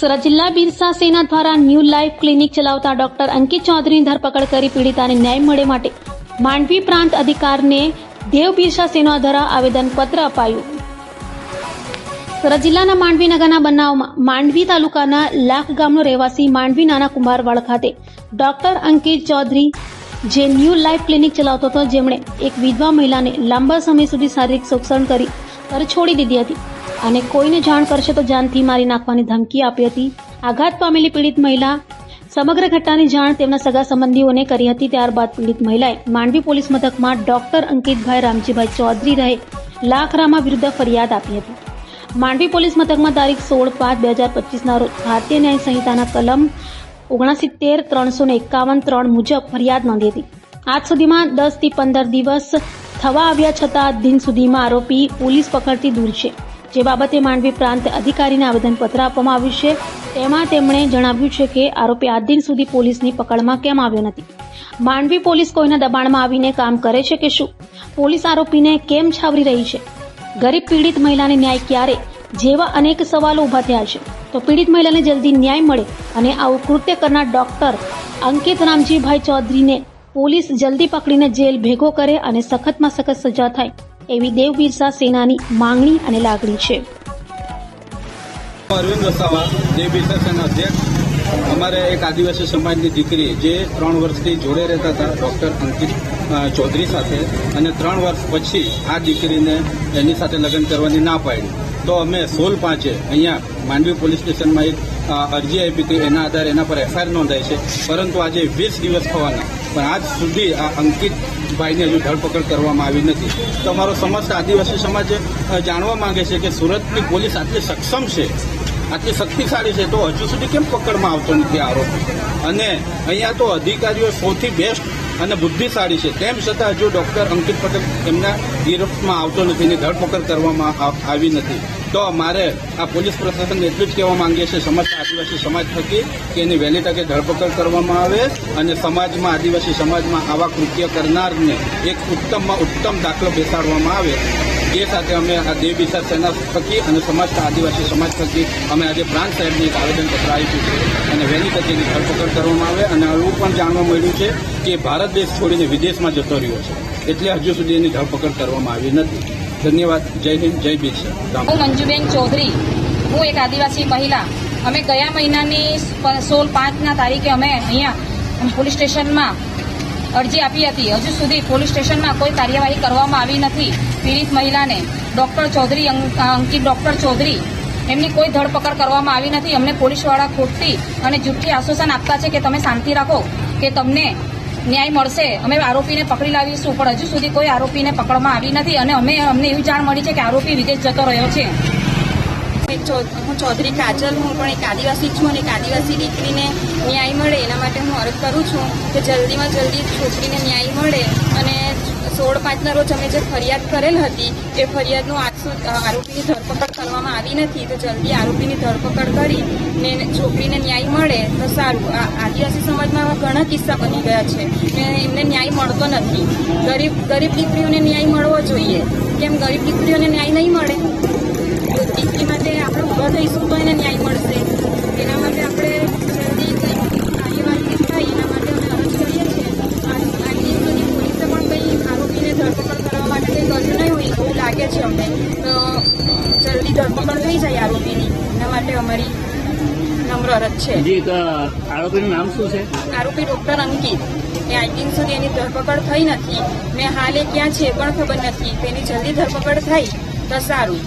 સુરત જિલ્લા બિરસા સેના દ્વારા ન્યૂ લાઈફ ક્લિનિક ચલાવતા ડોક્ટર અંકિત ચૌધરીની ધરપકડ કરી પીડિતાને ન્યાય મળે માટે માંડવી પ્રાંત અધિકારીને દેવ બિરસા સેના દ્વારા આવેદનપત્ર અપાયું. સુરત જિલ્લાના માંડવી નગરના બનાવમાં માંડવી તાલુકાના લાખ ગામનો રહેવાસી માંડવી નાના કુંભારવાડ ખાતે ડોક્ટર અંકિત ચૌધરી જે ન્યૂ લાઈફ ક્લિનિક ચલાવતો હતો, જેમણે એક વિધવા મહિલાને લાંબા સમય સુધી શારીરિક શોષણ કરી ઘર છોડી દીધી હતી અને કોઈને જાણ કરશે તો જાનથી મારી નાખવાની ધમકી આપી હતી. આઘાત પામેલી પીડિત મહિલા સમગ્ર ઘટનાની જાણ તેમના સગા સંબંધીઓને કરી હતી. ત્યારબાદ પીડિત મહિલાએ માંડવી પોલીસ મથકમાં ડોક્ટર અંકિતભાઈ રામજીભાઈ ચૌધરી રહે લાખરામા વિરુદ્ધ ફરિયાદ આપી હતી. માંડવી પોલીસ મથકમાં તારીખ 16/5/2025ના રોજ ભારતીય ન્યાય સંહિતાના કલમ 69-351 મુજબ ફરિયાદ નોંધી હતી. આજ સુધીમાં 10 થી 15 દિવસ થવા આવ્યા છતાં દિન સુધીમાં આરોપી પોલીસ પકડથી દૂર છે, જે બાબતે માંડવી પ્રાંત અધિકારીને આવેદનપત્ર આપવામાં આવ્યું છે. તેમાં તેમણે જણાવ્યું છે કે આરોપી આજ દિન સુધી પોલીસની પકડમાં કેમ આવ્યો નથી. માંડવી પોલીસ કોઈના દબાણમાં આવીને કામ કરે છે કે શું? પોલીસ આરોપીને કેમ છાવરી રહી છે? ગરીબ પીડિત મહિલાને ન્યાય ક્યારે? જેવા અનેક સવાલો ઉભા થયા છે. તો પીડિત મહિલાને જલ્દી ન્યાય મળે અને આવું કૃત્ય કરનાર ડોક્ટર અંકિત રામજીભાઈ ચૌધરીને પોલીસ જલ્દી પકડીને જેલ ભેગો કરે અને સખતમાં સખત સજા થાય એવી દેવ બિરસા સેનાની માંગણી અને લાગણી છે. અરવિંદ વસાવા, દેવ બિરસા સેના અધ્યક્ષ. અમારે એક આદિવાસી સમાજની દીકરી જે 3 વર્ષથી જોડે રહેતા હતા ડોક્ટર અંકિત ચૌધરી સાથે, અને 3 વર્ષ પછી આ દીકરીને એની સાથે લગ્ન કરવાની ના પાડી, તો અમે 16/5 અહીંયા માંડવી પોલીસ સ્ટેશનમાં એક અરજી આપી હતી. એના આધારે એના પર એફઆઈઆર નોંધાઈ છે. પરંતુ આજે 20 દિવસ થવાના, પણ આજ સુધી આ અંકિતભાઈની હજુ ધરપકડ કરવામાં આવી નથી. તો અમારો સમસ્ત આદિવાસી સમાજ જાણવા માંગે છે કે સુરતની પોલીસ આટલી સક્ષમ છે, આટલી શક્તિશાળી છે, તો હજુ સુધી કેમ પકડમાં આવતો નથી આરોપી? અને અહીંયા તો અધિકારીઓ સૌથી બેસ્ટ અને બુદ્ધિશાળી છે, તેમ છતાં હજુ ડોક્ટર અંકિત પટેલ એમના ગિરફ્તમાં આવતો નથી, એની ધરપકડ કરવામાં આવી નથી. તો મારે આ પોલીસ પ્રશાસનને એટલું જ કહેવા માંગીએ છીએ સમસ્ત આદિવાસી સમાજ થકી કે એની વહેલી તકે ધરપકડ કરવામાં આવે અને સમાજમાં, આદિવાસી સમાજમાં આવા કૃત્ય કરનારને એક ઉત્તમમાં ઉત્તમ દાખલો બેસાડવામાં આવે. એ સાથે અમે આ દેવ બિરસા સેના થકી અને સમસ્ત આદિવાસી સમાજ થકી અમે આજે પ્રાંત સાહેબને એક આવેદનપત્ર આપ્યું છે અને વહેલી તકે એની ધરપકડ કરવામાં આવે. અને એવું પણ જાણવા મળ્યું છે કે ભારત દેશ છોડીને વિદેશમાં જતો રહ્યો છે, એટલે હજુ સુધી એની ધરપકડ કરવામાં આવી નથી. ધન્યવાદ. જય હિન્દ, જય બિરસા. હું મંજુબેન ચૌધરી, હું એક આદિવાસી મહિલા. અમે ગયા મહિનાની 16/5ના તારીખે અમે અહીંયા પોલીસ સ્ટેશનમાં અરજી આપી હતી. હજુ સુધી પોલીસ સ્ટેશનમાં કોઈ કાર્યવાહી કરવામાં આવી નથી. પીડિત મહિલાને ડોક્ટર ચૌધરી, અંકિત ડોક્ટર ચૌધરી, એમની કોઈ ધરપકડ કરવામાં આવી નથી. અમને પોલીસવાળા ખોટી અને જૂઠી આશ્વાસન આપતા છે કે તમે શાંતિ રાખો, કે તમને ન્યાય મળશે, અમે આરોપીને પકડી લાવીશું. પણ હજુ સુધી કોઈ આરોપીને પકડવામાં આવી નથી અને અમને એવી જાણ મળી છે કે આરોપી વિદેશ જતો રહ્યો છે. હું ચૌધરી કાજલ, હું પણ એક આદિવાસી છું અને એક આદિવાસી દીકરીને ન્યાય મળે એના માટે હું અરજ કરું છું કે જલ્દીમાં જલ્દી છોકરીને ન્યાય મળે. અને 16/5ના રોજ અમે જે ફરિયાદ કરેલ હતી એ ફરિયાદનું આજ સુધી આરોપીની ધરપકડ કરવામાં આવી નથી. તો જલ્દી આરોપીની ધરપકડ કરી ને છોકરીને ન્યાય મળે તો સારું. આદિવાસી સમાજમાં ઘણા કિસ્સા બની ગયા છે ને એમને ન્યાય મળતો નથી. ગરીબ દીકરીઓને ન્યાય મળવો જોઈએ. કેમ ગરીબ દીકરીઓને ન્યાય નહીં મળે? દીકરી માટે આપણે ઊભા થઈશું તો એને ન્યાય મળશે. એના માટે આપણે જલ્દી કાર્યવાહી થાય એના માટે અમે અરજ કરીએ છીએ. આટલી બધી પોલીસે પણ કંઈ આરોપીને ધરપકડ કરવા માટે કંઈ કર્યું નહીં હોય એવું લાગે છે અમને. તો જલ્દી ધરપકડ થઈ જાય આરોપીની, એના માટે અમારી નમ્ર અરજ છે. આરોપીનું નામ શું છે? આરોપી ડોક્ટર અંકિત. એ આજ દિન સુધી એની ધરપકડ થઈ નથી ને હાલ એ ક્યાં છે પણ ખબર નથી. તેની જલ્દી ધરપકડ થાય તો સારું.